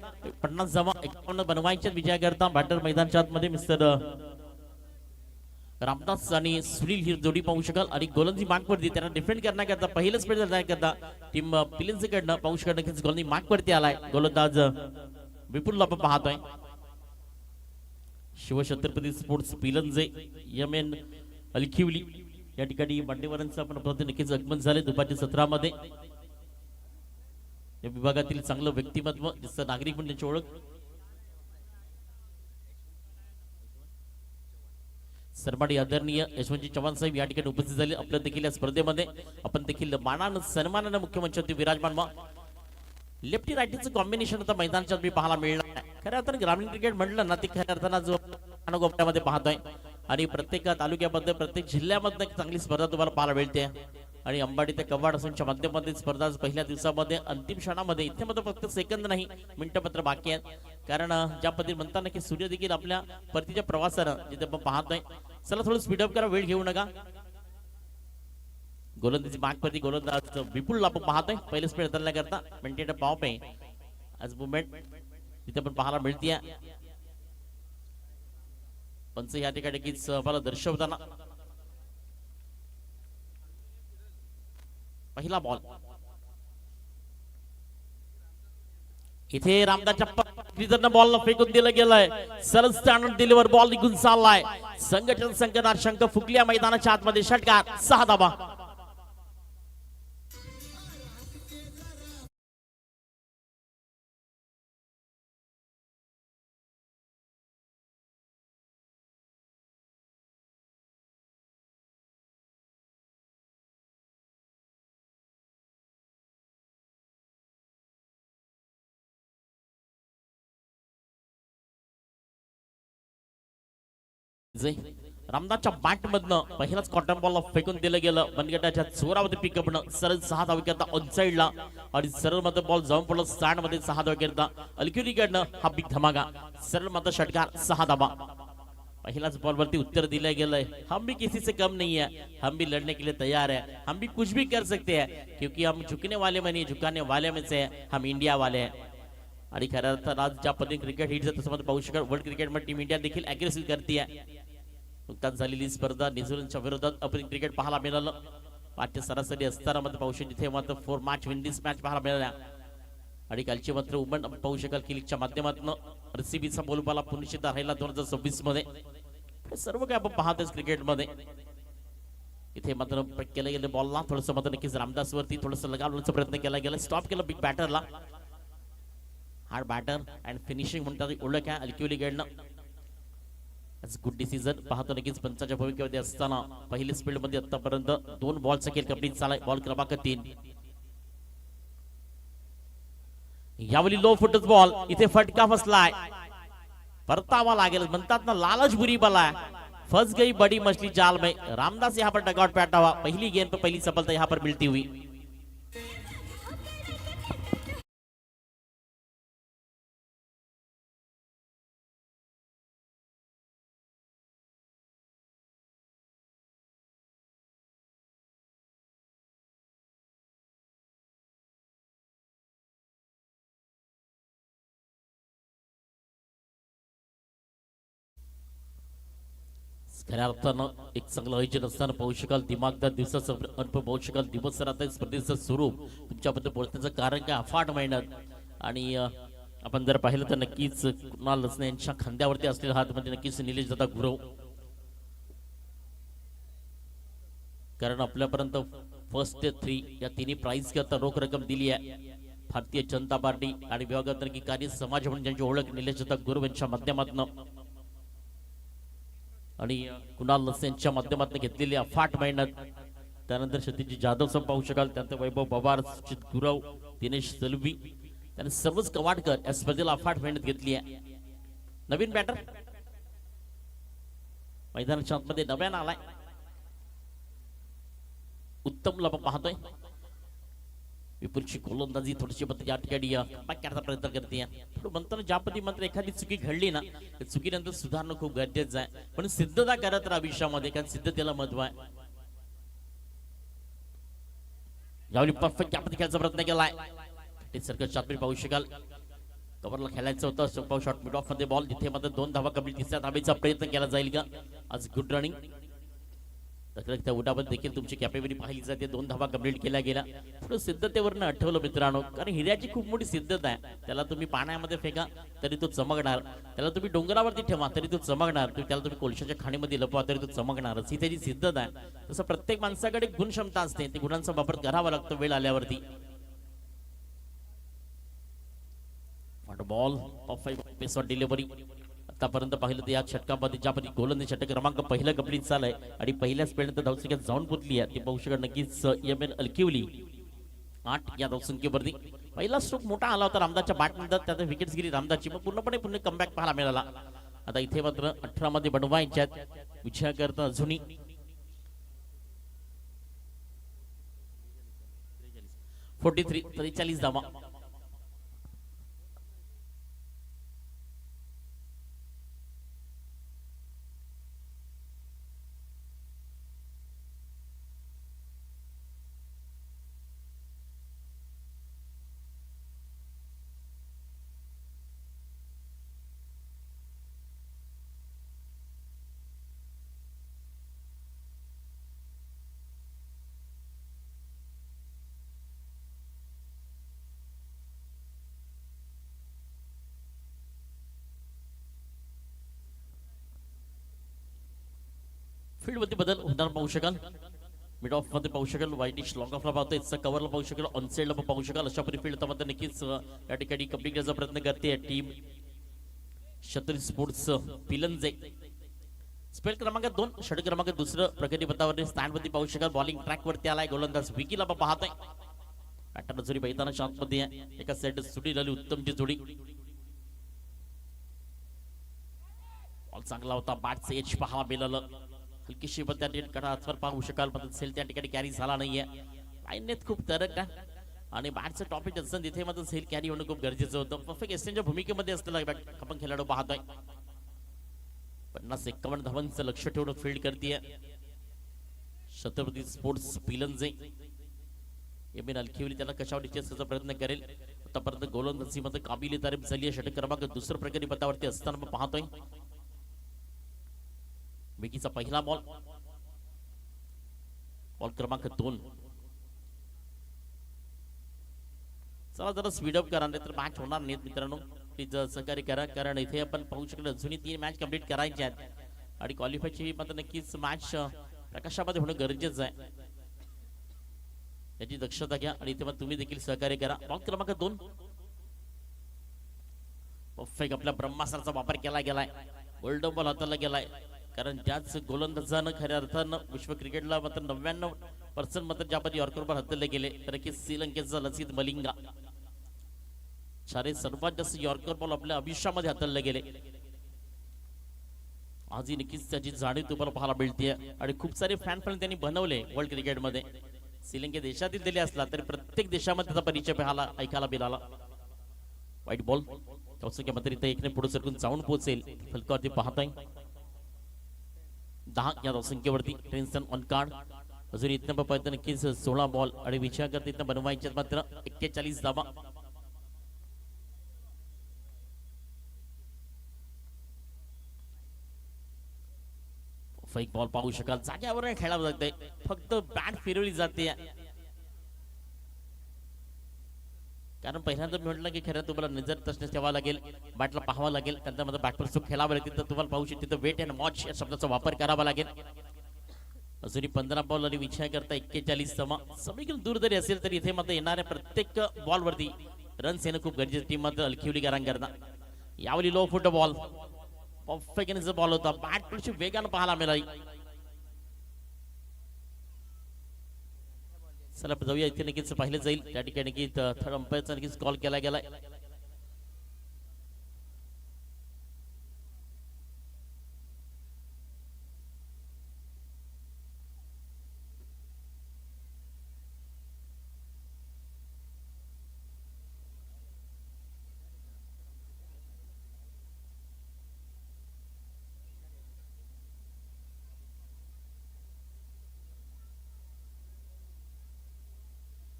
50 धावा 51 बनवायच्या विजयाकरता बॅटर मैदानाच्या आतमध्ये मिस्टर रामदास आणि सुनील ही जोडी पाहू शकाल. आणि गोलंदाजी मार्कवरती त्यांना डिफेंड करण्याकरता पहिलं स्पेड करण्याकरता टीम पिलिंज कडनं पाहू शकाल. नक्कीच गोलंदाजी मार्कवरती आलाय गोलंदाज विपुल आपण पाहतोय. शिवछत्रपती स्पोर्ट्स पिलंज एम अलकिवली या ठिकाणी मान्यवरांचं आपण पाहतो नक्कीच आगमन झाले दुपारच्या सत्रामध्ये. या विभागातील चांगलं व्यक्तिमत्व जसं नागरिक म्हणून त्यांची ओळख. सन्माननीय आदरणीय यशवंतजी चव्हाण साहेब या ठिकाणी उपस्थित झाले. आपल्या देखील या स्पर्धेमध्ये आपण देखील मानानं सन्मानानं मुख्यमंत्री विराजमान व्हा. लेफ्टी राईटीचं कॉम्बिनेशन आता मैदानाच्या मी पाहायला मिळणार आहे. खऱ्या अर्थानं ग्रामीण क्रिकेट म्हटलं ना ते खऱ्या अर्थानं जो गोपट्यामध्ये पाहतोय. आणि प्रत्येक तालुक्यामध्ये प्रत्येक जिल्ह्यामध्ये चांगली स्पर्धा तुम्हाला पाहायला मिळते. आणि अंबाडी ते कवाड असंच्या माध्यमातून स्पर्धा पहिल्या दिवसामध्ये अंतिम क्षणामध्ये इथे मात्र फक्त सेकंद नाही मिनिटं मात्र बाकी आहेत. कारण ज्या पद्धतीने म्हणताना की सूर्य देखील आपल्या परतीच्या प्रवासानं जिथे आपण पाहतोय. चला थोडं स्पीडअप करा, वेळ घेऊ नका. गोलंदाजी मागपती गोलंदाज विपुल आपण पाहतोय. पहिलं स्पीड करता मेंटेन पॉप आहे आज मुवमेंट तिथे आपण पाहायला मिळते. पंच या ठिकाणी नक्कीच मला दर्शवताना पहिला बॉल इथे रामदासच्या पद्धतीनं बॉल फेकून दिलं गेलंय. सरळ स्टँडर्ड दिलीवर बॉल निघून चाललाय. संघटन संकटात शंख फुकल्या मैदानाच्या आतमध्ये. षटकार 6 धावा. रामदासच्या बॅट मधनं पहिलाच कॉटन बॉल फेकून दिलं गेलं. मनगटाच्या जोरामध्ये पिकअपनं सरळ 6 धावा करता ऑन साइडला आणि सरळ मध्ये बॉल जाऊन पडलं स्टँड मध्ये 6 धावा करता अलक्युरीकडनं हा बिग धमाका सरळ मध्ये षटकार 6 धावा. पहिलाच बॉल वरती उत्तर दिलं गेलंय हम भी किसी से कम नहीं है, हम भी लड़ने के लिए तैयार है, हम भी कुछ भी कर सकते हैं क्योंकि हम झुकने वाले में नहीं झुकाने वाले में से है, हम इंडिया वाले हैं. आणि खऱ्या अर्थात आज ज्या पद्धतीने क्रिकेट हिट तसं मध्ये पाहू शकाल वर्ल्ड क्रिकेटमध्ये टीम इंडिया देखील अग्रेसिव्ह करते. नुकताच झालेली स्पर्धा न्यूझीलंडच्या विरोधात ओपनिंग क्रिकेट पाहायला मिळालं. पाचशे सरासरी असताना मध्ये पाहू शकाल जिथे मात्र 4 मॅच विंडीज मॅच पाहायला मिळाल्या. आणि कालची मात्र वुमन पाहू शकाल की लीगच्या माध्यमातून RCBचा बोलबाला पुनिश्चित राहिला 2026 मध्ये. हे सर्व काय आपण पाहतोय क्रिकेटमध्ये. इथे मात्र केलं गेलं बॉलला थोडस मात्र नक्कीच रामदास वरती थोडस लगावण्याचा प्रयत्न केला गेला. स्टॉप केलं बिग बॅटरला. हार्ड बॅटर अँड फिनिशिंग म्हणतात ओळख आहे अल्क्युली कडनं. गुड डिसिजन पाहतो नक्कीच पंचाच्या भूमिकेमध्ये असताना पहिली स्पीड मध्ये आतापर्यंत 2 बॉलचा खेळ कंप्लीट झालाय. बॉल क्रमांक 3 यावेळी लो फुटच बॉल इथे फटका फसलाय. परतावा लागेल म्हणतात ना लालच बुरी बला फंस गई बड़ी मछली जाल में. रामदास यहाँ पर डगआउट पे हटा हुआ. पहली गेंद पे पहली सफलता यहाँ पर मिलती हुई. खऱ्या अर्थानं एक चांगलं आयोजन असताना पाहू शकाल दिमागदार दिवसाचं अनुभव पाहू शकाल. दिवस रात्र स्पर्धेचं स्वरूप तुमच्याबद्दल बोलण्याचं कारण काय अफाट मेहनत. आणि आपण जर पाहिलं तर नक्कीच कुणाल लसने यांच्या खांद्यावरती असलेला हात म्हणजे नक्कीच निलेश दादा गुरव. कारण आपल्यापर्यंत फर्स्ट 3 या तिन्ही प्राइज करता रोख रक्कम दिली आहे. भारतीय जनता पार्टी आणि विभागात कार्य समाज म्हणून ज्यांची ओळख निलेश दादा गुरव यांच्या माध्यमातून आणि कुणाल लस यांच्या माध्यमातून घेतलेली अफाट मेहनत. त्यानंतर सतीश जाधव पाहू शकाल. त्यानंतर वैभव पवार, सुचित गुरव, दिनेश सलवी त्याने सर्वच कवाडकर या स्पर्धेला अफाट मेहनत घेतली आहे. नवीन बॅटर मैदानाच्या आतमध्ये नव्यानं आलाय उत्तमला आपण पाहतोय. विपुलची गोलंदाजी थोडीशी या ठिकाणी करण्याचा प्रयत्न करते. म्हणतो ना ज्या पद्धती मात्र एखादी चुकी घडली ना त्या चुकीनंतर सुधारणं खूप गरजेचं आहे. पण सिद्धता करत राहा आयुष्यामध्ये कारण सिद्धतेला महत्व आहे. यावेळी परफेक्ट त्या पद्धती खेळायचा प्रयत्न केलाय. ते सर्कल चापरी पाहू शकाल. कव्हरला खेळायचं होतं सुपर शॉट मिड ऑफ मध्ये बॉल जिथे मात्र 2 धावा कंप्लीट. 3ऱ्या धावेचा प्रयत्न केला जाईल का आज. गुड रनिंग त्या उडावर देखील तुमची कॅपेबिलिटी पाहिली जाते. 2 धावा कंप्लीट केल्या गेल्या. थोडं सिद्धतेवरनं आठवलं मित्रांनो कारण हिऱ्याची खूप मोठी सिद्धता आहे. त्याला तुम्ही पाण्यामध्ये फेका तरी तो चमकणार. त्याला तुम्ही डोंगरावरती ठेवा तरी तो चमकणार. त्याला तुम्ही कोळशाच्या खाणीमध्ये लपवा तरी तो चमकणारच. ही त्याची सिद्धता आहे. तसं प्रत्येक माणसाकडे गुण क्षमता असते. ते गुणांचा वापर करावा लागतो वेळ आल्यावरती. बॉल पेसवर डिलिव्हरी आतापर्यंत पाहिलं तर या षटकामध्ये ज्यापैकी गोलंदाजी षटक क्रमांक पहिलं कंप्लीट झालंय आणि पहिल्याच स्पेलनंतर धावसंख्या जाऊन पोचली आहे. ती पाहू शकत नक्कीच एमएन अल्किवली 8 या धावसंख्येवरती. पहिला स्ट्रोक मोठा आला होता रामदासच्या बॅटनंतर. त्यात विकेट्स गेली रामदासची. मग पूर्णपणे कमबॅक पाहायला मिळाला. आता इथे मात्र 18 मध्ये बनवायच्यात विजयाकरता अजूनही 43 धावा. फील्ड मध्ये बदल होणार पाहू शकाल. मिड ऑफ मध्ये पाहू शकाल. वाईटिश लॉंग ऑफला पाहतो. इथं कव्हरला पाहू शकाल. ऑन साइडला पाहू शकाल. अशा परी फील्ड मध्ये नक्कीच या ठिकाणी कंप्लीट करायचा प्रयत्न करते टीम क्षत्रिय स्पोर्ट्स पिलंजे. स्पेल क्रमांक 2 षटक क्रमांक 2 प्रगती पथावर स्टँड वरती पाहू शकाल. बॉलिंग ट्रॅक वरती आलाय गोलंदाज विकीला पाहतोय. बॅटर जोडी बैताना शांत मध्ये एका साइड सुटी झाली उत्तमची जोडी. बॉल चांगला होता. बॅटचं एज पाहायला मिळालं. हलकीशी पण त्या ठिकाणी ट्रान्सफर पाहू शकाल, पण सेल त्या ठिकाणी कॅरी झाला नाहीये. लाईननेत खूप तरक आहे आणि बॅटचं टॉपिक असतं तिथे मात्र सेल कॅरी होणं खूप गरजेचं होतं. परफेक्ट एक्सचेंजच्या भूमिकेमध्ये असलेला आपण खेळाडू पाहतोय. 50-51 धावांचं लक्ष ठेवून फील्ड करतीये छत्रपती स्पोर्ट्स पिलंजे. एम अलखिवली त्याला कशावर डिचेसचा प्रयत्न करेल. आतापर्यंत गोलंदाजी मध्ये काबिली तारीफ झाली आहे. षटक क्रमांक दुसऱ्या प्रकारे पदावरती असताना आपण पाहतोय. विकीचा पहिला बॉल क्रमांक 2. चला जरा स्पीड अप करा, नाही तर मॅच होणार नाहीत मित्रांनो. प्लीज सहकार्य करा, कारण इथे आपण पाहू शकतो अजूनही 3 मॅच कंप्लीट करायच्या आहेत आणि क्वालिफायची मात्र नक्कीच मॅच प्रकाशामध्ये होणं गरजेचं आहे. याची दक्षता घ्या आणि इथे मग तुम्ही देखील सहकार्य करा. बॉल क्रमांक 2 परफेक्ट आपल्या ब्रह्मास्त्राचा वापर केला गेलाय. गोल्डन बॉल हाताला गेलाय, कारण ज्याच गोलंदाजानं खऱ्या अर्थानं विश्व क्रिकेटला मात्र 99% मात्र ज्यापदी यॉर्कर बॉल हाताळले गेले तर की श्रीलंकेचा लसित मलिंगा सर्वात जास्त यॉर्कर बॉल आपल्या आयुष्यामध्ये हाताळले गेले. आजही नक्कीच त्याची जाणीव तुम्हाला पाहायला मिळते आणि खूप सारे फॅन पण त्यांनी बनवले वर्ल्ड क्रिकेटमध्ये. श्रीलंके देशातील दिले असला तरी प्रत्येक देशामध्ये त्याचा परिचय पाहायला ऐकायला मिळाला. वाईट बॉल मात्र इथे एकने पुढे सरकून जाऊन पोहोचेल फलकावरती पाहताय. 10 या धावसंख्येवरती टेन्शन ऑन कार्ड. अजून इथनं पाहता नक्कीच 16 बॉल आणि विचार करता इथं बनवायचे मात्र 41 धावा. फेक बॉल पाहू शकाल, जाग्यावर खेळावं लागतंय, फक्त बॅट फिरवली जाते. कारण पहिल्यांदा मी म्हटलं की खरं तुम्हाला नजर तसंच ठेवावं लागेल, बॅटला पाहावं लागेल, त्यानंतर मला बॅटवर सुख खेळावं लागेल. तर तुम्हाला पाहू शकते तर वेट अँड वॉच या शब्दाचा वापर करावा लागेल. अजूनही 15 बॉल आणि विचार करता 41 धावा. सगळीकडे दूर जरी असेल तरी इथे मात्र येणाऱ्या प्रत्येक बॉलवरती रन्स येणं खूप गरजेचं. टीम मात्र अलखिवलीकरांकरता यावेळी low foot ball perfect ball होता. बॅट थोडीशी वेगानं पाहायला मिळाली. चला जाऊया, इथे नक्कीच पाहिलं जाईल त्या ठिकाणी की थर्ड अंपायरचा नक्कीच कॉल केला गेलाय.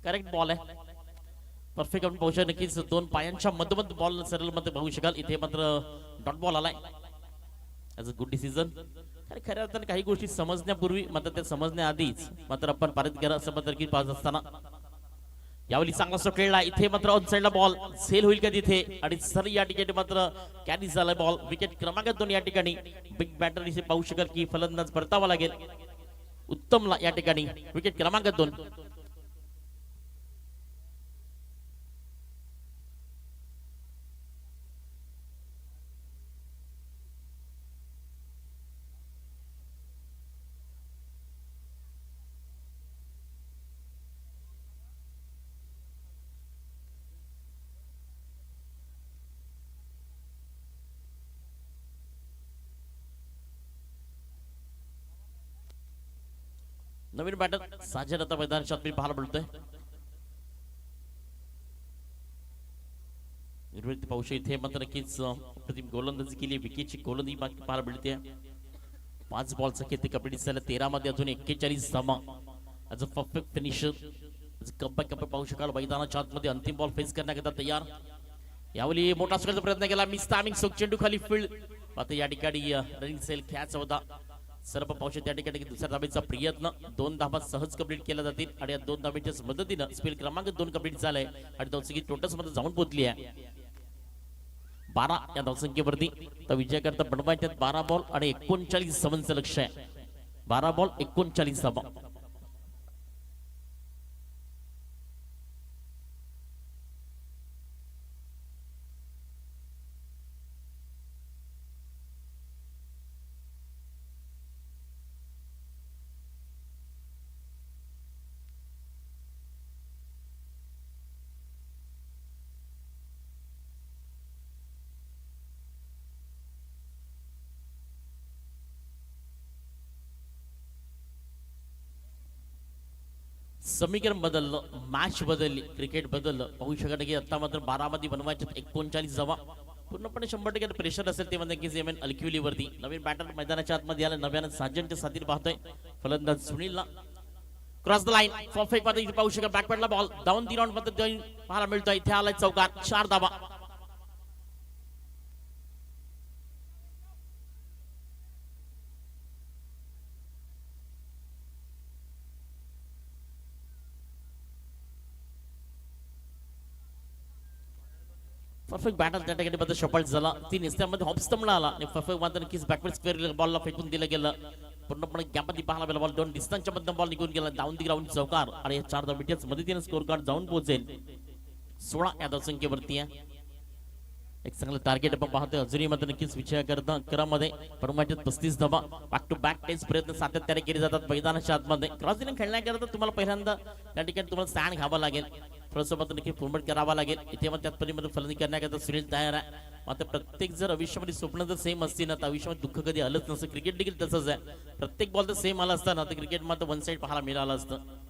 करेक्ट बॉल आहे, परफेक्ट आपण पाहू शकतो. नक्कीच 2 पायांच्या मधोमध बॉल सरळ मध्ये पाहू शकाल. इथे मात्र डॉट बॉल आलाय. As a good decision. खऱ्या अर्थाने काही गोष्टी समजण्यापूर्वी मात्र त्या समजण्याआधीच मात्र आपण पारित करा असं मात्र की पाहत असताना यावेळी चांगला सो खेळला. इथे मात्र ऑन साइडला बॉल सेल होईल का तिथे, आणि सर या ठिकाणी मात्र कॅरी झाला बॉल. विकेट क्रमांक 2 या ठिकाणी बिग बॅटर इथे पाहू शकाल की फलंदाज परतावा लागेल उत्तमला या ठिकाणी. विकेट क्रमांक 2. नवीन बॅटर साजर आता मैदानात मी पाहायला मिळतोय. पाहू शकतो इथे मात्र नक्कीच प्रतिम गोलंदाजी केली. विकेटची गोलंदाजी पाहायला मिळते. 5 बॉलचा खेळ कबड्डी झाला 13 मध्ये अजून 41 धावा. As a perfect finisher comeback पाहू शकाल. मैदानाच्या आतमध्ये अंतिम बॉल फेस करण्याकरता तयार. यावेळी मोठा स्कोरचा प्रयत्न केला. मिस टायमिंग सोक चेंडू खाली फील्ड. आता या ठिकाणी रनिंग सेल खेळायचा होता. सर्व पावशे त्या ठिकाणी दुसऱ्या धावेचा प्रयत्न 2 धावा सहज कंप्लीट केल्या जातील आणि या 2 धावेच्या मदतीनं स्पेल क्रमांक 2 कंप्लीट झालाय आणि धावसंख्या टोटल्स मध्ये जाऊन पोहोचली आहे 12 या धावसंख्येवरती. तर विजय करता बनवायच्यात 12 बॉल आणि 39 धावांचं लक्ष आहे. 12 बॉल 39 धावा. समीकरण बदललं, मॅच बदलली, क्रिकेट बदललं. पाहू शकत की आता मात्र बारामती बनवायचे 39 जमा पूर्णपणे 100% प्रेशर असेल ते म्हणजे की जेमेन अल्क्युलीवरती. नवीन बॅटर मैदानाच्या आतमध्ये आला, नव्यानं साजनच्या साथीने पाहतोय फलंदाज सुनीलला. क्रॉस द लाईन परफेक्ट मध्ये पाहू शकत बॅकवर्डला बॉल डाऊन दी राऊंड मध्ये पाहायला मिळतोय. इथे आलाय चौकार, 4 धावा. परफेक्ट बॅटर त्या ठिकाणी मध्ये शपल झाला. 3 इस्त्यामध्ये हॉप स्टंपला आला आणि परफेक्ट मात्र किस बॅकवर्ड स्क्वेअर बॉलला फेकून दिलं गेलं. पूर्णपणे गॅपमध्ये पाहायला मिळाला. बॉल 2 डिस्टन्सच्या मध्ये बॉल निघून गेला. डाऊन दी ग्राउंड चौकार आणि 4 धावांच्या मदतीने स्कोर कार्ड जाऊन पोहोचेल 16 या धावसंख्येवरती आहे. एक चांगलं टार्गेट आपण पाहतोय अजूनही मात्र नक्कीच विजय करता क्रमामध्ये परमाच्यात 35 धावा. बॅक टू बॅक टेस्ट प्रयत्न सातत्याने केले जातात मैदानाच्या आतमध्ये. क्रॉस दिनं खेळण्याकरता तुम्हाला पहिल्यांदा त्या ठिकाणी तुम्हाला स्टँड घ्यावा लागेल, थोडंसं मात्र नक्की फॉर्मेट करावा लागेल. इथे मग त्यात परिमध्ये फलंदाजी करण्याकरता सुनील तयार आहे. मात्र प्रत्येक जर आयुष्यामध्ये स्वप्न जर सेम असतील ना तर आयुष्यामध्ये दुःख कधी आलंच नसतं. क्रिकेट देखील तसंच आहे. प्रत्येक बॉल जर सेम आला असता ना तर क्रिकेट मात्र वन साइड पाहायला मिळालं असतं.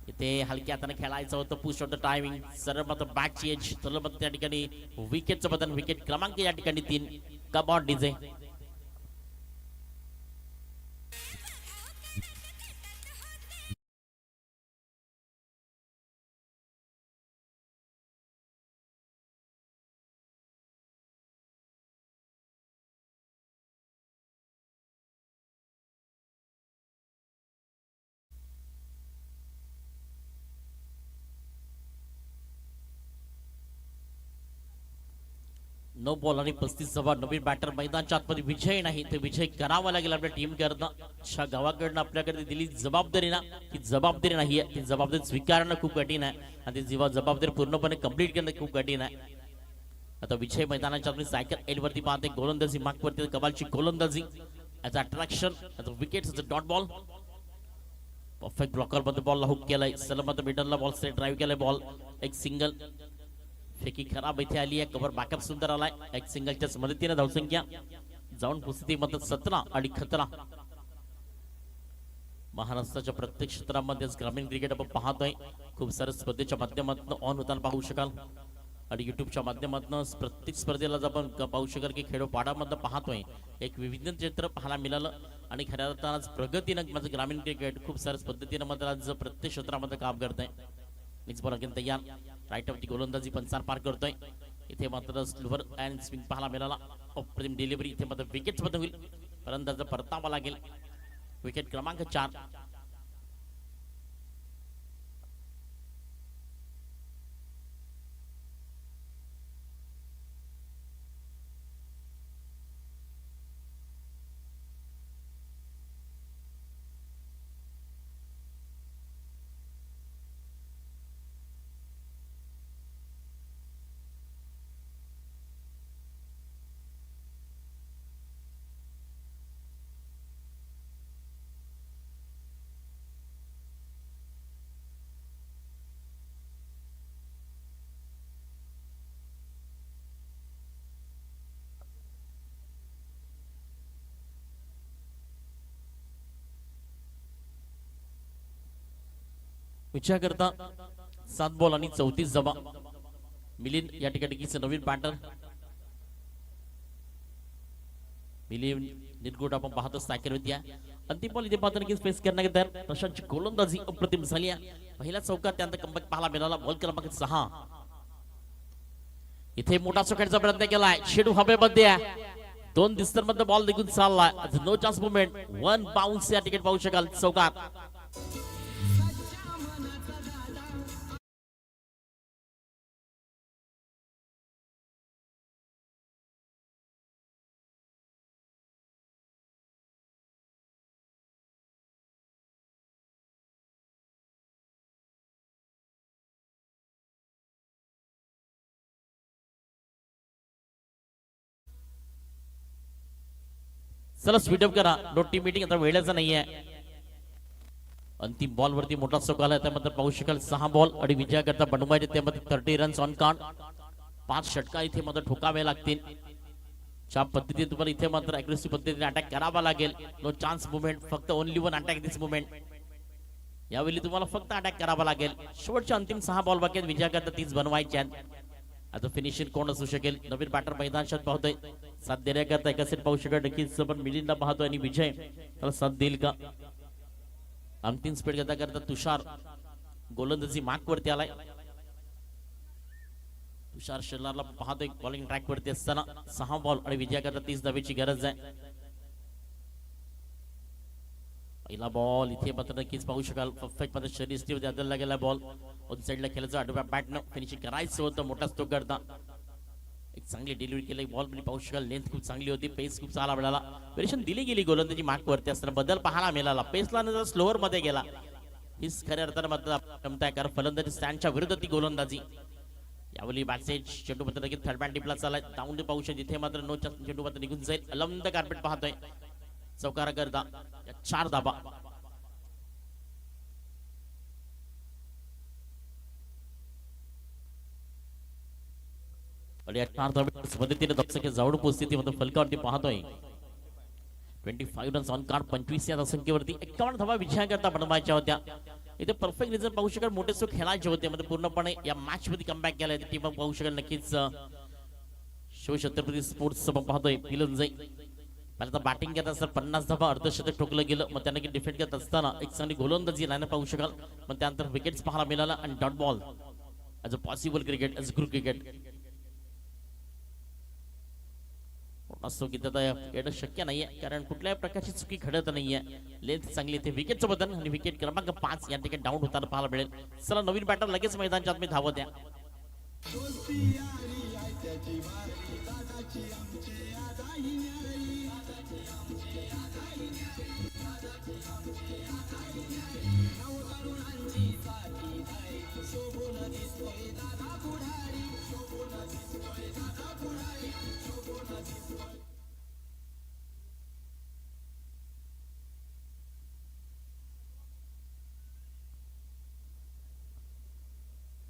इथे हलक्या हाताने खेळायचं होतं. पुश ऑफ द टायमिंग सरळ मात्र बॅकची एज, सरळ मात्र त्या ठिकाणी विकेटचं बटन. विकेट क्रमांक या ठिकाणी 3 कबॉट डीजे. नो बॉल आणि 35 धावा. नवीन बॅटर मैदानाच्या आतमध्ये विजय नाही तर विजय करावा लागेल आपल्या टीम करता. अशा गावाकडनं आपल्याकडे दिली जबाबदारी ना ती जबाबदारी नाही आहे, ती जबाबदारी स्वीकारणं खूप कठीण आहे आणि ती जबाबदारी पूर्णपणे कंप्लीट करणं खूप कठीण आहे. आता विजय मैदानाच्या आतमध्ये सायकल एल वरती पाहते. गोलंदाजी मागवरती कमालची गोलंदाजी ॲज अट्रॅक्शन. आता wicket dot ball perfect blocker मध्ये बॉलला हुक केलाय. सलम आता मिडलला बॉल स्ट्रेट ड्राईव्ह केलाय. बॉल एक सिंगल फेकी खराब इथे आली आहे. कव्हर बॅकअप सुंदर आलाय. एक सिंगलच्या मदतीने धावसंख्या जाऊन पोहोचते मध्ये 17 आणि खतरा. महाराष्ट्राच्या प्रत्येक क्षेत्रामध्ये ग्रामीण क्रिकेट आपण पाहतोय. खूप साऱ्या स्पर्धेच्या माध्यमातून ऑन होताना पाहू शकाल आणि युट्यूबच्या माध्यमातून प्रत्येक स्पर्धेला आपण पाहू शकाल की खेडोपाड्यामध्ये पाहतोय एक विविध चित्र पाहायला मिळालं. आणि खऱ्या अर्थानं आज प्रगतीनं माझं ग्रामीण क्रिकेट खूप साऱ्या पद्धतीनं मात्र आज प्रत्येक क्षेत्रामध्ये काम करत आहे. नेक्स्ट बॉल अगेन तयार. राईट ऑफ दी गोलंदाजी पंचार पार करतोय. इथे मात्र स्लोवर अँड स्विंग पाहायला मिळाला. अप्रतिम डिलिव्हरी. इथे मात्र विकेट मध्ये होईल. फलंदाज परतावा लागेल. विकेट क्रमांक 4. विचार करता 7 बॉल आणि 34 जमा. मिलिंद या ठिकाणी की नवीन बॅटर. मिलिंद निर्गुड आपण पाहतो सायकल होती. अंतिम बॉल इथे पाहताना की स्पेस करण्याकरता प्रशांतची गोलंदाजी अप्रतिम झाली आहे. पहिल्या चौकात त्यानंतर कमबॅक पाहायला मिळाला. बॉल क्रमांक 6. इथे मोठा चौकाचा प्रयत्न केलाय. शेडू हवेमध्ये आहे. 2 डिस्टन्स मध्ये बॉल निघून चाललाय. No chance movement. 1 बाउन्स या ठिकाणी पाहू शकाल चौकात. चला स्पीडअप करा. नो टीम मीटिंग आता वेळेचा नाहीये. अंतिम बॉल वरती मोठा चौक आला. त्यामध्ये पाहू शकाल 6 बॉल आणि विजय करता बनवायचे त्यामध्ये 30 रन्स ऑन कार्ड. 5 षटका इथे मात्र ठोकावे लागतील. ज्या पद्धतीने तुम्हाला इथे मात्र अग्रेसिव्ह पद्धतीने अटॅक करावा लागेल. No chance movement. फक्त ओनली 1 अटॅक दिस मुवमेंट. यावेळी तुम्हाला फक्त अटॅक करावा लागेल. शेवटच्या अंतिम 6 बॉल बाकी आहेत विजयाकरता 30 बनवायचे आहेत. आता फिनिशिंग कोण असू शकेल? नवीन बॅटर मैदानात पाहतोय, साथ देण्याकरता एका सेट पाहू शकेल नक्कीच. पण मिलिंदला पाहतोय आणि विजय त्याला साथ देईल का? अंतिम स्पीड करता तुषार गोलंदाजी मार्क वरती आलाय. तुषार शेलारला पाहतोय बॉलिंग ट्रॅक वरती असताना 6 बॉल आणि विजयाकरता 30 धावेची गरज आहे. पहिला बॉल इथे मात्र नक्कीच पाहू शकाल परफेक्ट मध्ये शरीर स्टीव आदलला गेला बॉल ऑन साइडला खेळायचं आडव्या बॅटनं फिनिशिंग करायचं होतं. मोठा स्ट्रोक करता एक चांगली डिलिव्हरी केली बॉल मध्ये पाहू शकाल. लेंथ खूप चांगली होती, पेस खूप चांगला मिळाला. वेरिएशन दिली गेली गोलंदाजी मार्क वरती असताना बदल पाहायला मिळाला. पेसला नंतर स्लोअर मध्ये गेला. हीच खऱ्या अर्थानं मात्र क्षमता आहे, कारण फलंदाजी स्टँडच्या विरुद्ध ती गोलंदाजी. यावेळी बॅकसेज चेंडू मात्र नक्कीच थर्ड बॅट टिपला चाललाय. डाऊन पाहू शकतो इथे मात्र नो चेंडू मात्र निघून जाईल. अलमद कार्पेट पाहतोय चौकारा करता 4 धाबा. आणि या 4 धाब्याच्या मदतीने दक्षके जाऊन पोहोचते ती मात्र फलकावरती पाहतोय. 25 रन्स ऑन कार्ड 25 या संख्येवरती 51 धावा विजयाकरता बनवायच्या होत्या. इथे परफेक्ट रिझल्ट पाहू शकाल. मोठे स्ट्रोक खेळायचे होते म्हणजे पूर्णपणे या मॅच मध्ये कमबॅक केलाय टीम पाहू शकाल. नक्कीच शिवछत्रपती स्पोर्ट्स पाहतोय पिलंजई पहिल्यांदा बॅटिंग करत असताना 50 धावा अर्धशतक ठोकलं गेलं. मग त्यांना डिफेंड करत असताना एक चांगली गोलंदाजी लाईन पाहू शकाल. मग त्यानंतर विकेट्स पाहायला मिळाला आणि dot ball as a possible cricket as group cricket असो की त्यात येणं शक्य नाहीये, कारण कुठल्याही प्रकारची चुकी घडत नाहीये. लेंथ चांगली ते विकेटचं बदल आणि विकेट क्रमांक 5 या ठिकाणी डाऊन होताना पाहायला मिळेल. चला नवीन बॅटर लगेच मैदानाच्या आत धावत द्या.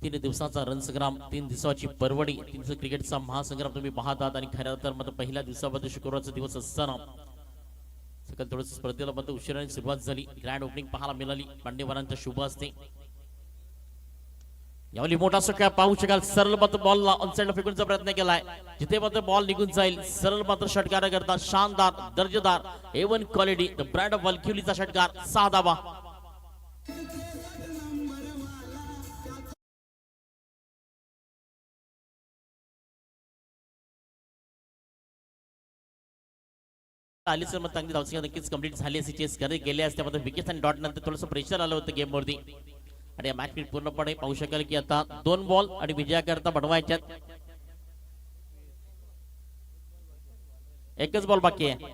तीन दिवसाचा रणसंग्राम, 3 दिवसाची परवडी, 3 दिवस क्रिकेटचा महासंग्राम तुम्ही पाहतात. आणि खऱ्या तर मात्र पहिल्या दिवसामध्ये शुक्रवारचा दिवस असताना सकाळ थोडस स्पर्धेला मात्र उशिराने सुरुवात झाली. ग्रँड ओपनिंग पाहायला मिळाली. मान्यवरांचा शुभ असते. यावेळी मोठा सकाळ पाहू शकाल. सरळ मात्र बॉलला ऑनसाइडला फेकूनचा प्रयत्न केलाय. जिथे मात्र बॉल निघून जाईल सरळ मात्र षटकार करता शानदार दर्जेदार A1 quality the brand of वल्क्युलीचा षटकार 6 धावा. आली सर मग चांगली धावसंख्या नक्कीच कंप्लीट झाली असती. चेस करे गेले असते मात्र विकेट आणि डॉट नंतर थोडंसं प्रेशर आलं होतं गेम वरती. आणि या मॅच पूर्णपणे पाहू शकाल की आता 2 बॉल आणि विजयाकरता बनवायच्यात. एकच बॉल बाकी आहे.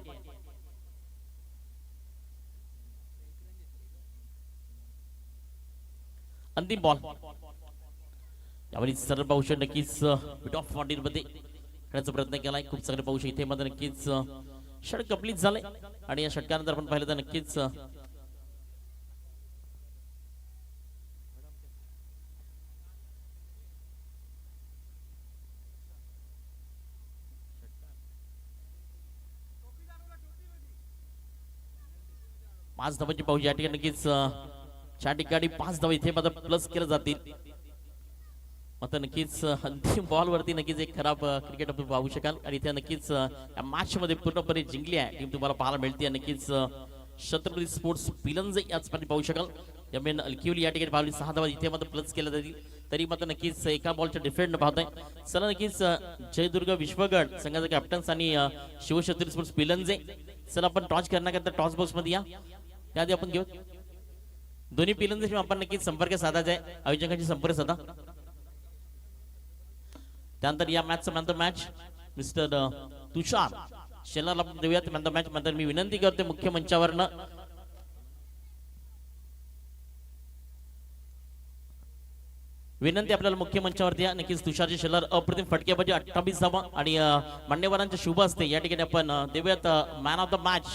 अंतिम बॉल यावेळी सरळ पाहू शकतो नक्कीच बिट ऑफ बॉडीर मध्ये खेळण्याचा प्रयत्न केलाय. खूप चांगले पाहू शकतो इथे मध्ये नक्कीच षटक कंप्लीट झाले. आणि या षटकानंतर आपण पाहिलं तर नक्कीच पाच धावांची पाहू या ठिकाणी नक्कीच 4 ठिकाणी 5 धावा इथे मात्र प्लस केले जातील. मात्र नक्कीच अंतिम बॉल वरती नक्कीच एक खराब क्रिकेट आपण पाहू शकाल. आणि इथे नक्कीच या मॅच मध्ये पूर्णपणे जिंकली आहे टीम तुम्हाला पाहायला मिळते. नक्कीच छत्रपती स्पोर्ट्स पिलंज याच पाहू शकाल. यमेन अल्किवली या ठिकाणी पाहिली 6 धावा इथे मात्र प्लस केल्या जातील. तरी मात्र नक्कीच एका बॉलच्या डिफेंड पाहतोय. चला नक्कीच जयदुर्ग विश्वगड संघाचा कॅप्टन्स आणि शिवछत्रपती स्पोर्ट्स पिलंजे चला आपण टॉस करण्याकरता टॉस बॉक्स मध्ये या. त्याआधी आपण घेऊ दोन्ही पिलंजे आपण नक्कीच संपर्क साधायचा आहे. आयोजकांशी संपर्क साधा. त्यानंतर या मॅचचा मॅन द मॅच मिस्टर तुषार शेलारला देऊयात मॅन द मॅच. नंतर मी विनंती करते मुख्य मंचावरनं विनंती आपल्याला मुख्य मंचावरती या. नक्कीच तुषारची शेलार अप्रतिम फटक्याबाजी 28 धावा आणि मान्यवरांच्या शुभ असते या ठिकाणी आपण देऊयात मॅन ऑफ द मॅच